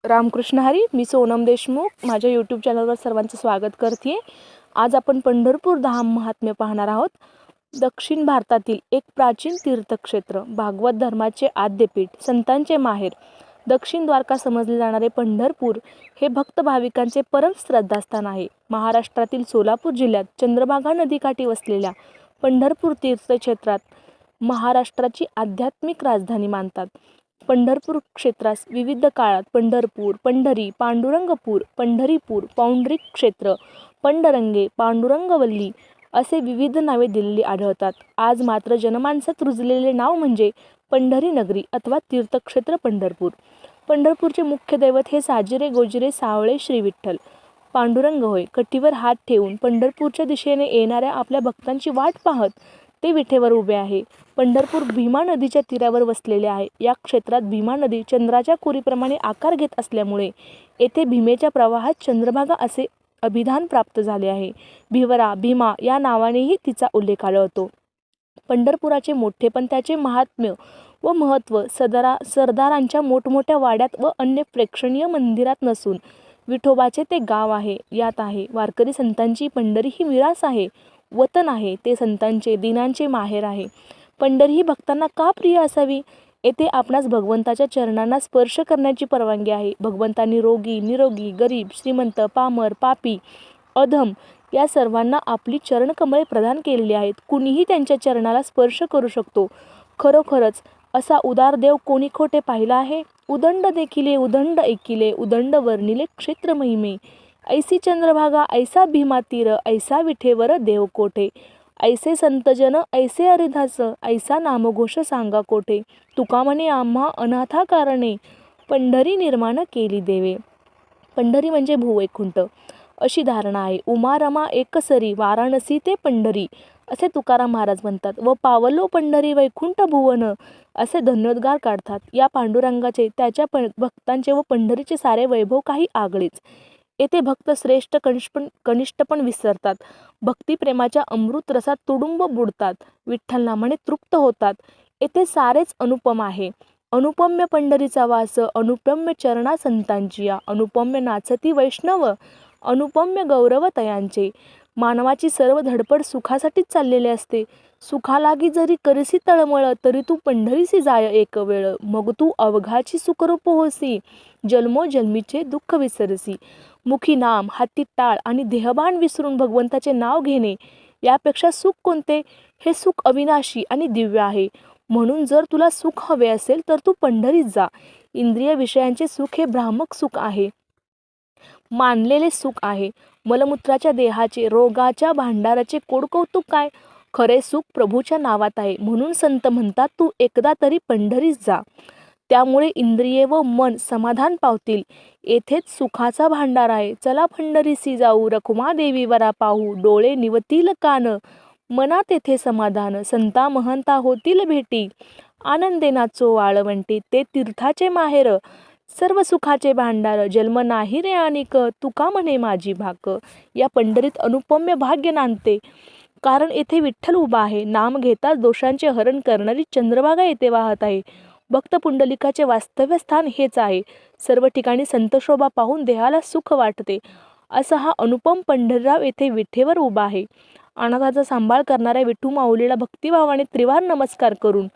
रामकृष्ण हरी. मी सोनम देशमुख माझ्या यूट्यूब चॅनलवर सर्वांचं स्वागत करते. आज आपण पंढरपूर धाम महात्म्य पाहणार आहोत. दक्षिण भारतातील एक प्राचीन तीर्थक्षेत्र, भागवत धर्माचे आद्यपीठ, संतांचे माहेर, दक्षिण द्वारका समजले जाणारे पंढरपूर हे भक्त भाविकांचे परम श्रद्धास्थान आहे. महाराष्ट्रातील सोलापूर जिल्ह्यात चंद्रभागा नदीकाठी वसलेल्या पंढरपूर तीर्थक्षेत्रात महाराष्ट्राची आध्यात्मिक राजधानी मानतात. पंढरपूर क्षेत्रास विविध काळात पंढरपूर, पंढरी, पांडुरंगपूर, पंढरीपूर, पौंडरिक क्षेत्र, पंडरंगे, पांडुरंगवल्ली असे विविध नावे दिलेली आढळतात. आज मात्र जनमानसात रुजलेले नाव म्हणजे पंढरी नगरी अथवा तीर्थक्षेत्र पंढरपूर. पंढरपूरचे मुख्य दैवत हे साजिरे गोजिरे सावळे श्री विठ्ठल पांडुरंग होय. कटीवर हात ठेवून पंढरपूरच्या दिशेने येणाऱ्या आपल्या भक्तांची वाट पाहत ते विठेवर उभे आहे. पंढरपूर भीमा नदीच्या तीरावर वसलेले आहे. या क्षेत्रात भीमा नदी चंद्राच्या कोरीप्रमाणे आकार घेत असल्यामुळे येथे भीमेच्या प्रवाहात चंद्रभागा असे अभिधान प्राप्त झाले आहे. भिवरा, भीमा या नावानेही तिचा उल्लेख आढळतो. पंढरपुराचे मोठेपण त्याचे महात्म्य व महत्त्व सरदारांच्या मोठमोठ्या वाड्यात व अन्य प्रेक्षणीय मंदिरात नसून विठोबाचे ते गाव आहे यात आहे. वारकरी संतांची पंढरी ही मिरास आहे, वतन आहे. ते संतांचे दिनांचे माहेर आहे. पंढरी ही भक्तांना का प्रिय असावी? येथे आपणास भगवंताच्या चरणांना स्पर्श करण्याची परवानगी आहे. भगवंतांनी रोगी, निरोगी, गरीब, श्रीमंत, पामर, पापी, अधम या सर्वांना आपली चरणकमळे प्रदान केलेली आहेत. कुणीही त्यांच्या चरणाला स्पर्श करू शकतो. खरोखरच असा उदार देव कोणी खोटे पाहिला आहे? उदंड देखिले, उदंड ऐकिले, उदंड वर्णिले क्षेत्र महिमे. ऐसी चंद्रभागा, ऐसा भीमा तीर, ऐसा विठेवर देव कोठे. ऐसे संतजन, ऐसे हरिदास, ऐसा नामघोष सांगा कोठे. तुका म्हणे आम्हा अनाथा कारणे, पंढरी निर्माण केली देवे. पंढरी म्हणजे भूवैकुंठ अशी धारणा आहे. उमा रमा एकसरी, वाराणसी ते पंढरी असे तुकाराम महाराज म्हणतात व पावलो पंढरी वैकुंठ भुवन असे धन्योद्गार काढतात. या पांडुरंगाचे, त्याच्या भक्तांचे व पंढरीचे सारे वैभव काही आगळेच. येथे भक्त श्रेष्ठ कनिष्ठ पण विसरतात. भक्तिप्रेमाच्या अमृत रसात तुडुंब बुडतात. विठ्ठल नामाने तृप्त होतात. येथे सारेच अनुपम आहे. अनुपम्य पंढरीचा वास, अनुपम्य चरणा संतांची या, अनुपम्य नाचती वैष्णव, अनुपम्य गौरव तयांचे. मानवाची सर्व धडपड सुखासाठीच चाललेली असते. सुखालागी जरी करीसी तळमळ, तरी तू पंढरीसी जाय एक वेळ. मग तू अवघाची सुखरूप होसी, जन्मोजन्मीचे दुःख विसरसी. मुखी नाम, हाती टाळ आणि देहभान विसरून भगवंताचे नाव घेणे यापेक्षा सुख कोणते? हे सुख अविनाशी आणि दिव्य आहे. म्हणून जर तुला सुख हवे असेल तर तू पंढरीत जा. इंद्रिय विषयांचे सुख हे भ्रामक सुख आहे, मानलेले सुख आहे. मलमूत्राच्या देहाचे, रोगाच्या भांडाराचे कोडकौतुक काय? खरे सुख प्रभूच्या नावात आहे. म्हणून संत म्हणतात तू एकदा तरी पंढरीत जा. त्यामुळे इंद्रिये व मन समाधान पावतील. येथेच सुखाचा भांडार आहे. चला पंढरीसी जाऊ, रखुमादेवी वरा पाहू. डोळे निवतील कान, मनात तेथे समाधान. संता महंता होतील भेटी, आनंदे नाचो वाळवंटी. ते तीर्थाचे माहेर, सर्व सुखाचे भांडार. जन्म नाही रे अनिक, तुका म्हणे माझी भाक. या पंढरीत अनुपम्य भाग्य नांदते, कारण येथे विठ्ठल उभा आहे. नाम घेताच दोषांचे हरण करणारी चंद्रभागा येथे वाहत आहे. भक्त पुंडलिकाचे वास्तव्य स्थान हेच आहे. सर्व ठिकाणी संतशोभा पाहून देहाला सुख वाटते. असा हा अनुपम पंढरीराव येथे विठेवर उभा आहे. अनाथाचा सांभाळ करणाऱ्या विठू माऊलीला भक्तिभावाने त्रिवार नमस्कार करून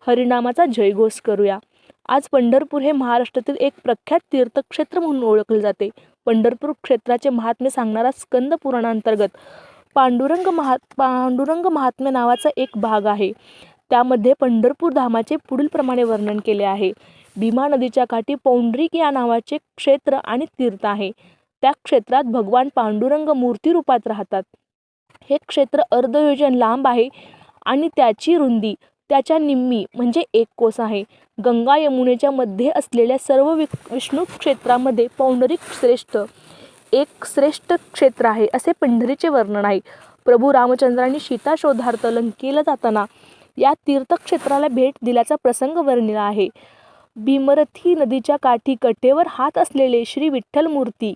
हरिनामाचा जयघोष करूया. आज पंढरपूर हे महाराष्ट्रातील एक प्रख्यात तीर्थक्षेत्र म्हणून ओळखले जाते. पंढरपूर क्षेत्राचे महात्म्य सांगणारा स्कंद पुराणांतर्गत पांडुरंग महात्म्य नावाचा एक भाग आहे. त्यामध्ये पंढरपूर धामाचे पुढील प्रमाणे वर्णन केले आहे. भीमा नदीच्या काठी पौंडरिक या नावाचे क्षेत्र आणि तीर्थ आहे. त्या क्षेत्रात भगवान पांडुरंग मूर्ती रूपात राहतात. हे क्षेत्र अर्धयोजन लांब आहे आणि त्याची रुंदी त्याच्या निम्मी म्हणजे 1 कोस आहे. गंगा यमुनेच्या मध्ये असलेल्या सर्व विष्णू क्षेत्रामध्ये पौंडरिक एक श्रेष्ठ क्षेत्र आहे असे पंढरीचे वर्णन आहे. प्रभू रामचंद्रांनी सीता शोधार्थ लंकेला जाताना या तीर्थक्षेत्राला भेट दिल्याचा प्रसंग वर्णिला आहे. भीमरथी नदीच्या काठी कटेवर हात असलेले श्री विठ्ठल मूर्ती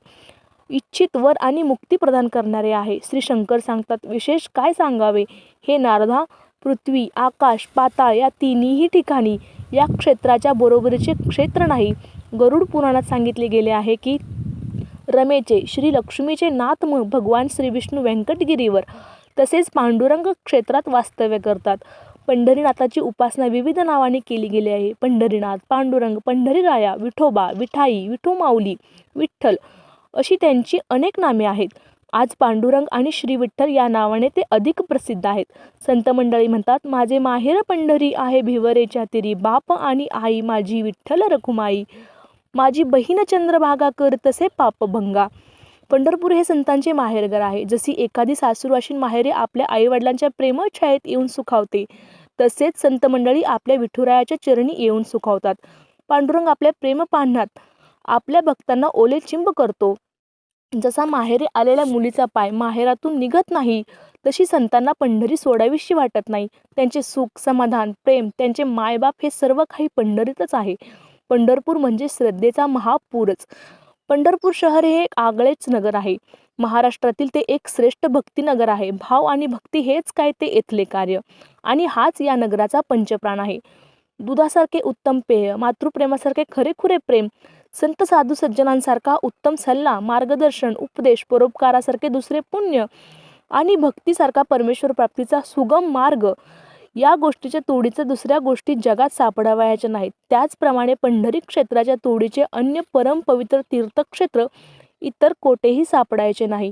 इच्छित वर आणि मुक्ती प्रदान करणारे आहे. श्री शंकर सांगतात, विशेष काय सांगावे हे नारदा? पृथ्वी, आकाश, पाताळ या तिन्ही ठिकाणी या क्षेत्राच्या बरोबरीचे क्षेत्र नाही. गरुड पुराणात सांगितले गेले आहे की रमेचे श्री लक्ष्मीचे नाथ भगवान श्री विष्णू व्यंकटगिरीवर तसेच पांडुरंग क्षेत्रात वास्तव्य करतात. पंढरीनाथाची उपासना विविध नावाने केली गेली आहे. पंढरीनाथ, पांडुरंग, पंढरीराया, विठोबा, विठाई, विठुमाऊली, विठ्ठल अशी त्यांची अनेक नामे आहेत. आज पांडुरंग आणि श्री विठ्ठल या नावाने ते अधिक प्रसिद्ध आहेत. संत मंडळी म्हणतात, माझे माहेर पंढरी आहे भिवरेच्या तिरी, बाप आणि आई माझी विठ्ठल रखुमाई, माझी बहीण चंद्रभागा कर तसे पापभंगा. पंढरपूर हे संतांचे माहेरघर आहे. जशी एखादी सासू अशी माहेरी आपल्या आईवडिलांच्या प्रेमळ छायेत येऊन सुखावते, तसेच संत मंडळी आपल्या विठुरायाच्या चरणी येऊन सुखावतात. पांडुरंग आपल्या प्रेमपाण्यात आपल्या भक्तांना ओले चिंब करतो. जसा माहेरी आलेल्या मुलीचा पाय माहेरातून निघत नाही, तशी संतांना पंढरी सोडावीशी वाटत नाही. त्यांचे सुख, समाधान, प्रेम, त्यांचे मायबाप हे सर्व काही पंढरीतच आहे. पंढरपूर म्हणजे श्रद्धेचा महापूरच. पंढरपूर शहर हे एक आगळेच नगर आहे. महाराष्ट्रातील ते एक श्रेष्ठ भक्तिनगर आहे. भाव आणि भक्ती हेच काय ते येथले कार्य, आणि हाच या नगराचा पंचप्राण आहे. दुधासारखे उत्तम पेय, मातृप्रेमासारखे खरेखुरे प्रेम, संत साधू सज्जनांसारखा उत्तम सल्ला, मार्गदर्शन, उपदेश, परोपकारासारखे दुसरे पुण्य आणि भक्तीसारखा परमेश्वर प्राप्तीचा सुगम मार्ग, या गोष्टीच्या तोडीचं दुसऱ्या गोष्टी जगात सापडावयाच्या नाहीत. त्याचप्रमाणे पंढरी क्षेत्राच्या तोडीचे अन्य परम पवित्र तीर्थक्षेत्र इतर कोठेही सापडायचे नाही.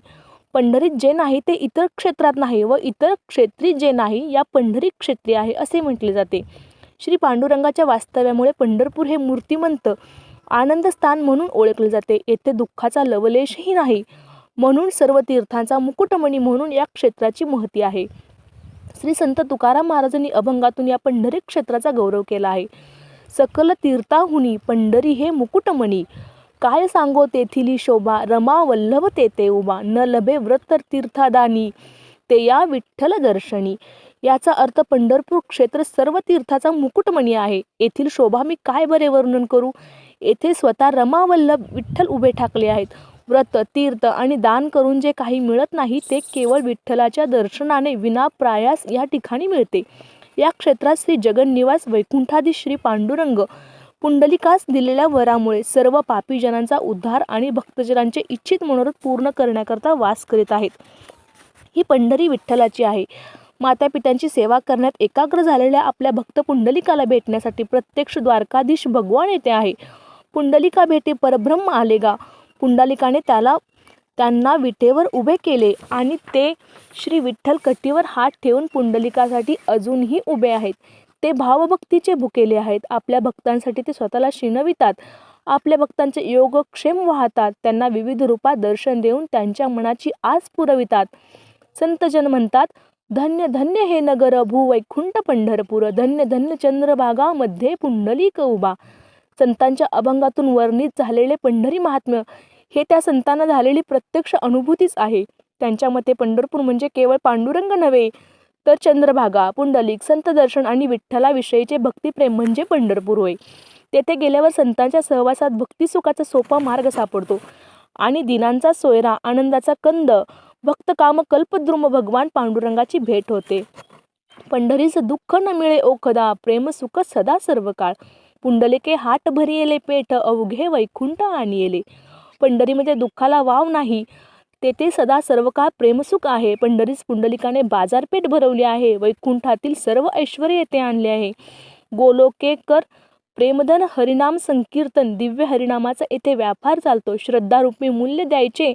पंढरीत जे नाही ते इतर क्षेत्रात नाही, व इतर क्षेत्री जे नाही या पंढरी क्षेत्री आहे असे म्हटले जाते. श्री पांडुरंगाच्या वास्तव्यामुळे पंढरपूर हे मूर्तिमंत आनंदस्थान म्हणून ओळखले जाते. येथे दुःखाचा लवलेशही नाही, म्हणून सर्व तीर्थांचा मुकुटमणी म्हणून या क्षेत्राची महती आहे. श्री संत तुकाराम महाराजांनी अभंगातून या पंढरी क्षेत्राचा गौरव केला आहे. सकल तीर्थाहुनी पंढरी हे मुकुटमणी, काय सांगो तेथील शोभा, रमा वल्लभ तेथे उभा, न लभे व्रत तीर्थादानी, ते या विठ्ठल दर्शनी. याचा अर्थ पंढरपूर क्षेत्र सर्व तीर्थाचा मुकुटमणी आहे. येथील शोभा मी काय बरे वर्णन करू. येथे स्वतः रमा वल्लभ विठ्ठल उभे ठाकले आहेत. व्रत, तीर्थ आणि दान करून जे काही मिळत नाही ते केवळ विठ्ठलाच्या दर्शनाने विनाप्रयास या ठिकाणी मिळते. या क्षेत्रात श्री जगन्निवास वैकुंठाधी श्री पांडुरंग पुंडलिकास दिलेल्या वरामुळे सर्व पापी जनांचा उद्धार आणि भक्तजनांचे इच्छित मनोरथ पूर्ण करण्याकरता वास करीत आहेत. ही पंढरी विठ्ठलाची आहे. मातापित्यांची सेवा करण्यात एकाग्र झालेल्या आपल्या भक्त पुंडलिकाला भेटण्यासाठी प्रत्यक्ष द्वारकाधीश भगवान येथे आहे. पुंडलिका भेटी परब्रह्म आले गा. पुंडलिकाने त्यांना विटेवर उभे केले आणि ते श्री विठ्ठल कटीवर हात ठेवून पुंडलिकासाठी अजूनही उभे आहेत. ते भावभक्तीचे भुकेले आहेत. आपल्या भक्तांसाठी ते स्वतःला शिणवितात. आपल्या भक्तांचे योगक्षेम वाहतात. त्यांना विविध रूपात दर्शन देऊन त्यांच्या मनाची आस पुरवितात. संतजन म्हणतात, धन्य धन्य हे नगर भूवैकुंठ पंढरपूर, धन्य धन्य चंद्रभागा मध्ये पुंडलिक उभा. संतांच्या अभंगातून वर्णित झालेले पंढरी महात्म्य हे त्या संतांना झालेली प्रत्यक्ष अनुभूतीच आहे. त्यांच्या मते पंढरपूर म्हणजे केवळ पांडुरंग नव्हे, तर चंद्रभागा, पुंडलिक, संत दर्शन आणि विठ्ठलाविषयीचे भक्तिप्रेम म्हणजे पंढरपूर होय. तेथे गेल्यावर संतांच्या सहवासात भक्तिसुखाचा सोपा मार्ग सापडतो आणि दिनांचा सोयरा, आनंदाचा कंद, भक्त काम कल्पद्रुम भगवान पांडुरंगाची भेट होते. पंढरीचं दुःख न मिळे ओखदा, प्रेम सुख सदा सर्व काळ, पुंडलिके हाट भरियेले पेठ, अवघे वैकुंठ आणियेले. पंढरीमध्ये दुःखाला वाव नाही, तेथे सदा सर्व काळ प्रेमसुख आहे. पंढरीस पुंडलिकाने बाजारपेठ भरवली आहे. वैकुंठातील सर्व ऐश्वर येथे आणले आहे. गोलोकेकर प्रेमधन हरिनाम संकीर्तन, दिव्य हरिनामाचा येथे व्यापार चालतो. श्रद्धारूपी मूल्य द्यायचे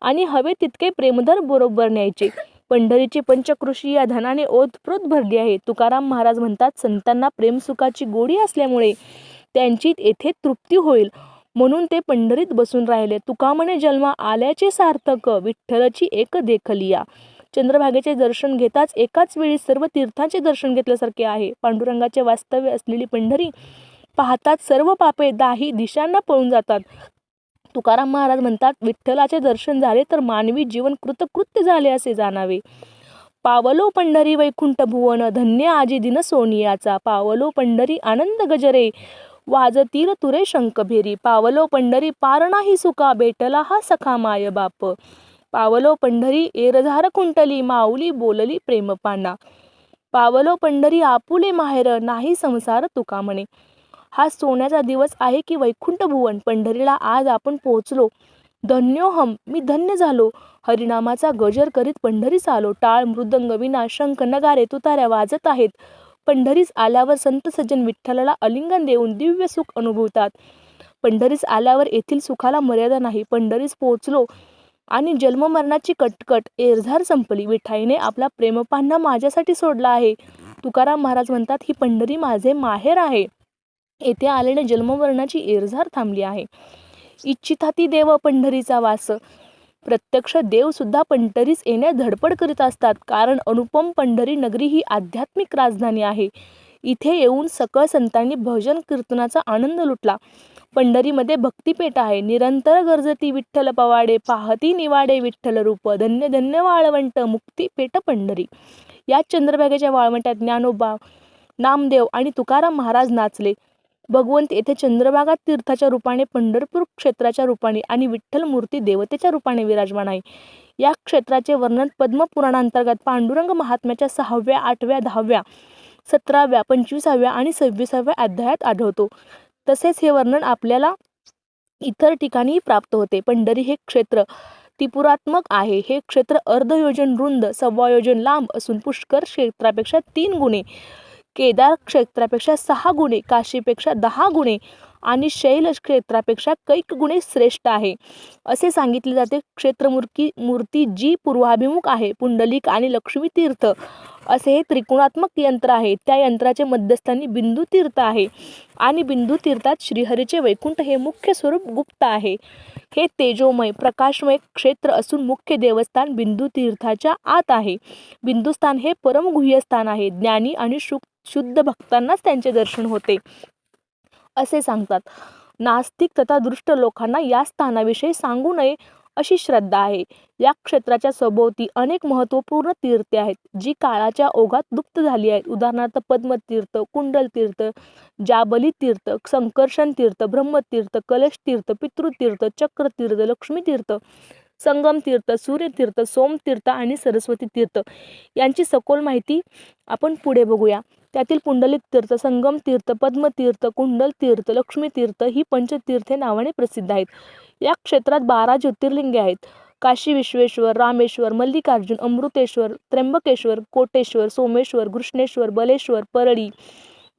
आणि हवे तितके प्रेमधन बरोबर न्यायचे. पंढरीची पंचकृषी या धनाने ओतप्रोत भरली आहे. तुकाराम महाराज म्हणतात, संतांना प्रेमसुखाची गोडी असल्यामुळे त्यांची येथे तृप्ती होईल, म्हणून ते पंढरीत बसून राहिले. तुका म्हणे जन्मा आल्याचे सार्थक, विठ्ठलची एक देखलिया. चंद्रभागेचे दर्शन घेताच एकाच वेळी सर्व तीर्थांचे दर्शन घेतल्यासारखे आहे. पांडुरंगाचे वास्तव्य असलेली पंढरी पाहताच सर्व पापे दाही दिशांना पळून जातात. तुकाराम महाराज म्हणतात, विठ्ठलाचे दर्शन झाले तर मानवी जीवन कृतकृत्य झाले असे जाणावे. पावलो पंढरी वैकुंठ भुवन, धन्य आजी दिन सोनियाचा, पावलो पंढरी आनंद गजरे, वाजतील तुरे शंख भेरी, पावलो पंढरी पार नाही सुका, भेटला हा सखा माय बाप, पावलो पंढरी एरझार कुंटली, माऊली बोलली प्रेमपाना, पावलो पंढरी आपुले माहेर, नाही संसार तुका म्हणे. हा सोन्याचा दिवस आहे की वैकुंठ भुवन. पंढरीला आज आपण पोहोचलो. धन्योहम, मी धन्य झालो. हरिनामाचा गजर करीत पंढरीस आलो. टाळ मृदंग विना शंख नगारे तुताऱ्या वाजत आहेत. पंढरीस आल्यावर संत सज्जन विठ्ठलाला आलिंगन देऊन दिव्य सुख अनुभवतात. पंढरीस आल्यावर येथील सुखाला मर्यादा नाही. पंढरीस पोहोचलो आणि जन्ममरणाची कटकट एरझार संपली. विठाईने आपला प्रेमपान्हा माझ्यासाठी सोडला आहे. तुकाराम महाराज म्हणतात, ही पंढरी माझे माहेर आहे. येथे आल्याने जन्ममरणाची एरझार थांबली आहे. इच्छिताती देव पंढरीचा वास. प्रत्यक्ष देव सुद्धा पंढरीस येण्यास धडपड करीत असतात. कारण अनुपम पंढरी नगरी ही आध्यात्मिक राजधानी आहे. इथे येऊन सकळ संतांनी भजन कीर्तनाचा आनंद लुटला. पंढरीमध्ये भक्तिपेठ आहे. निरंतर गरजती विठ्ठल पवाडे, पाहती निवाडे विठ्ठल रूप. धन्य धन्य वाळवंट मुक्तिपेठ पंढरी. या चंद्रभागेच्या वाळवंटात ज्ञानोबा, नामदेव आणि तुकाराम महाराज नाचले. भगवंत येथे चंद्रभागा तीर्थाच्या रूपाने, पंढरपूर क्षेत्राच्या रूपाने आणि विठ्ठल मूर्ती देवतेच्या रूपाने विराजमान आहे. या क्षेत्राचे वर्णन पद्मपुराणांतर्गत पांडुरंग महात्म्याच्या 6व्या, 8व्या, 10व्या, 17व्या, 25व्या आणि 26व्या अध्यायात आढळतो. तसेच हे वर्णन आपल्याला इतर ठिकाणीही प्राप्त होते. पंढरी हे क्षेत्र त्रिपुरात्मक आहे. हे क्षेत्र अर्धयोजन रुंद, 1.25 योजन लांब असून पुष्कर क्षेत्रापेक्षा 3 गुणे, केदार क्षेत्रापेक्षा 6 गुणे, काशीपेक्षा 10 गुणे आणि शैल क्षेत्रापेक्षा कैक गुणे श्रेष्ठ आहे असे सांगितले जाते. मूर्ती जी पूर्वाभिमुख आहे. पुंडलिक आणि लक्ष्मी तीर्थ असे हे त्रिकोणात्मक यंत्र आहे. त्या यंत्राचे मध्यस्थानी बिंदू तीर्थ आहे आणि बिंदू तीर्थात श्रीहरीचे वैकुंठ हे मुख्य स्वरूप गुप्त आहे. हे तेजोमय प्रकाशमय क्षेत्र असून मुख्य देवस्थान बिंदू तीर्थाच्या आत आहे. बिंदुस्थान हे परमगुह्य स्थान आहे. ज्ञानी आणि शुद्ध भक्तांनाच त्यांचे दर्शन होते असे सांगतात. नास्तिक तथा दृष्ट लोकांना या स्थानाविषयी सांगू नये अशी श्रद्धा आहे. या क्षेत्राच्या सभोवती अनेक महत्त्वपूर्ण तीर्थे आहेत जी काळाच्या ओघात लुप्त झाली आहेत. उदाहरणार्थ पद्मतीर्थ, कुंडल तीर्थ, जाबली तीर्थ, संकर्षण तीर्थ, ब्रह्मतीर्थ, कलश तीर्थ, पितृतीर्थ, चक्रतीर्थ, लक्ष्मीतीर्थ, संगम तीर्थ, सूर्यतीर्थ, सोमतीर्थ आणि सरस्वती तीर्थ यांची सखोल माहिती आपण पुढे बघूया. त्यातील पुंडलिक तीर्थ, संगम तीर्थ, पद्मतीर्थ, कुंडल तीर्थ, लक्ष्मी तीर्थ ही पंचतीर्थे नावाने प्रसिद्ध आहेत. या क्षेत्रात 12 ज्योतिर्लिंगे आहेत. काशी विश्वेश्वर, रामेश्वर, मल्लिकार्जुन, अमृतेश्वर, त्र्यंबकेश्वर, कोटेश्वर, सोमेश्वर, घृष्णेश्वर, बलेश्वर, परळी,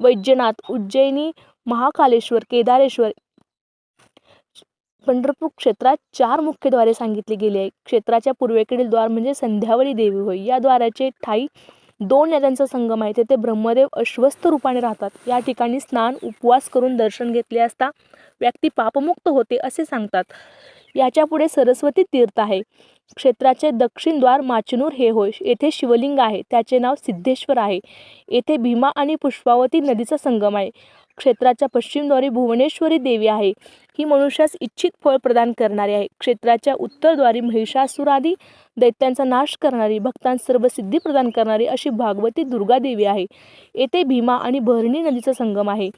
वैद्यनाथ, उज्जैनी, महाकालेश्वर, केदारेश्वर. पंढरपूर क्षेत्रात 4 मुख्य द्वारे सांगितले गेले आहे. क्षेत्राच्या पूर्वेकडील द्वार म्हणजे संध्यावळी देवी होय. या द्वाराचे ठाई 2 नद्यांचा संगम आहे. तेथे ब्रह्मदेव अश्वस्थ रूपाने राहतात. या ठिकाणी स्नान, उपवास करून दर्शन घेतले असता व्यक्ती पापमुक्त होते असे सांगतात. याच्या पुढे सरस्वती तीर्थ आहे. क्षेत्राचे दक्षिण द्वार माचनूर हे होय. येथे शिवलिंग आहे. त्याचे नाव सिद्धेश्वर आहे. येथे भीमा आणि पुष्पावती नदीचा संगम आहे. क्षेत्राच्या पश्चिमद्वारी भुवनेश्वरी देवी आहे. ही मनुष्यास इच्छित फळ प्रदान करणारी आहे. क्षेत्राच्या उत्तरद्वारी महिषासुरादी दैत्यांचा नाश करणारी, भक्तांस सर्व सिद्धी प्रदान करणारी अशी भागवती दुर्गा देवी आहे. येथे भीमा आणि भरणी नदीचा संगम आहे.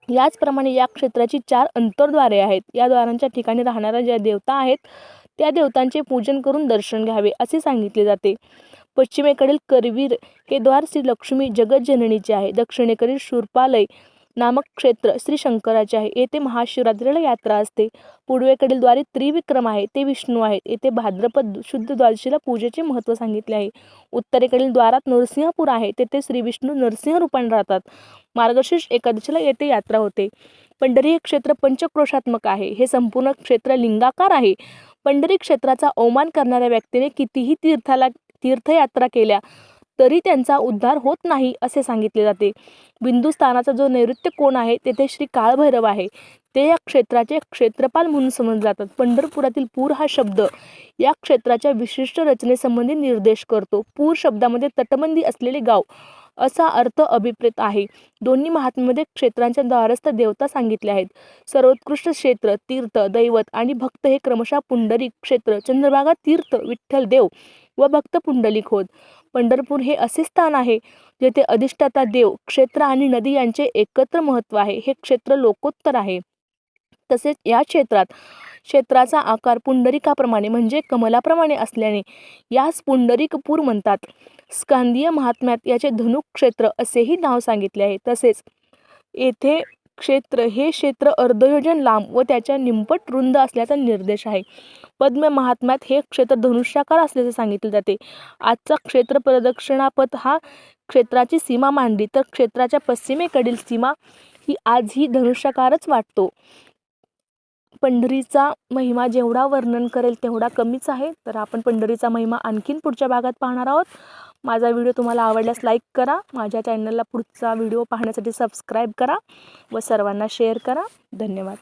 याचप्रमाणे या क्षेत्राची 4 अंतर्द्वारे आहेत. या द्वारांच्या ठिकाणी राहणाऱ्या ज्या देवता आहेत त्या देवतांचे पूजन करून दर्शन घ्यावे असे सांगितले जाते. पश्चिमेकडील करवीर हे द्वार श्री लक्ष्मी जगज्जननीचे आहे. दक्षिणेकडील शूरपालय नामक क्षेत्र श्री शंकराचे आहे. येथे महाशिवरात्रीला यात्रा असते. पूर्वेकडील द्वारी त्रिविक्रम आहे. ते विष्णू आहेत. येथे भाद्रपद शुद्ध द्वादशीला पूजेचे महत्त्व सांगितले आहे. उत्तरेकडील द्वारात नरसिंहपूर आहे. तेथे श्री विष्णू नरसिंह रूपाने राहतात. मार्गशीर्ष एकादशीला येथे यात्रा होते. पंढरी हे क्षेत्र पंचक्रोशात्मक आहे. हे संपूर्ण क्षेत्र लिंगाकार आहे. पंढरी क्षेत्राचा अवमान करणाऱ्या व्यक्तीने कितीही तीर्थयात्रा केल्या तरी त्यांचा उद्धार होत नाही असे सांगितले जाते. बिंदुस्थानाचा जो नैऋत्य कोण आहे तेथे श्री काळभैरव आहे. ते या क्षेत्राचे क्षेत्रपाल म्हणून समजले जातात. पंढरपुरातील पूर हा शब्द या क्षेत्राच्या विशिष्ट रचनेसंबंधी निर्देश करतो. पूर शब्दामध्ये तटबंदी असलेले गाव असा अर्थ अभिप्रेत आहे. दोन्ही महात्म्यामध्ये क्षेत्रांच्या द्वारस्थ देवता सांगितल्या आहेत. सर्वोत्कृष्ट क्षेत्र, तीर्थ, दैवत आणि भक्त हे क्रमशः पुंडरीक क्षेत्र, चंद्रभागा तीर्थ, विठ्ठल देव व भक्त पुंडलिक होत. पंढरपूर हे असे स्थान आहे जेथे अधिष्ठाता देव, क्षेत्र आणि नदी यांचे एकत्र महत्त्व आहे. हे क्षेत्र लोकोत्तर आहे. तसेच या क्षेत्राचा आकार पुंडरिकाप्रमाणे म्हणजे कमलाप्रमाणे असल्याने यास पुंडरीकपूर म्हणतात. स्कांदीय महात्म्यात याचे धनुक क्षेत्र असेही नाव सांगितले आहे. तसेच येथे क्षेत्र हे क्षेत्र अर्धयोजन लांब व त्याच्या निमपट रुंद असल्याचा निर्देश आहे. पद्म महात्म्यात हे क्षेत्र धनुष्याकार असल्याचे सांगितले जाते. आजचा क्षेत्र प्रदक्षिणापथ हा क्षेत्राची सीमा मांडली तर क्षेत्राच्या पश्चिमेकडील सीमा ही आजही धनुष्याकारच वाटतो. पंढरीचा महिमा जेवढा वर्णन करेल तेवढा कमीच आहे. तर आपण पंढरीचा महिमा आणखीन पुढच्या भागात पाहणार आहोत. माझा व्हिडिओ तुम्हाला आवडल्यास लाईक करा, माझ्या चॅनलला पुढचा व्हिडिओ पाहण्यासाठी सबस्क्राईब करा व सर्वांना शेअर करा. धन्यवाद.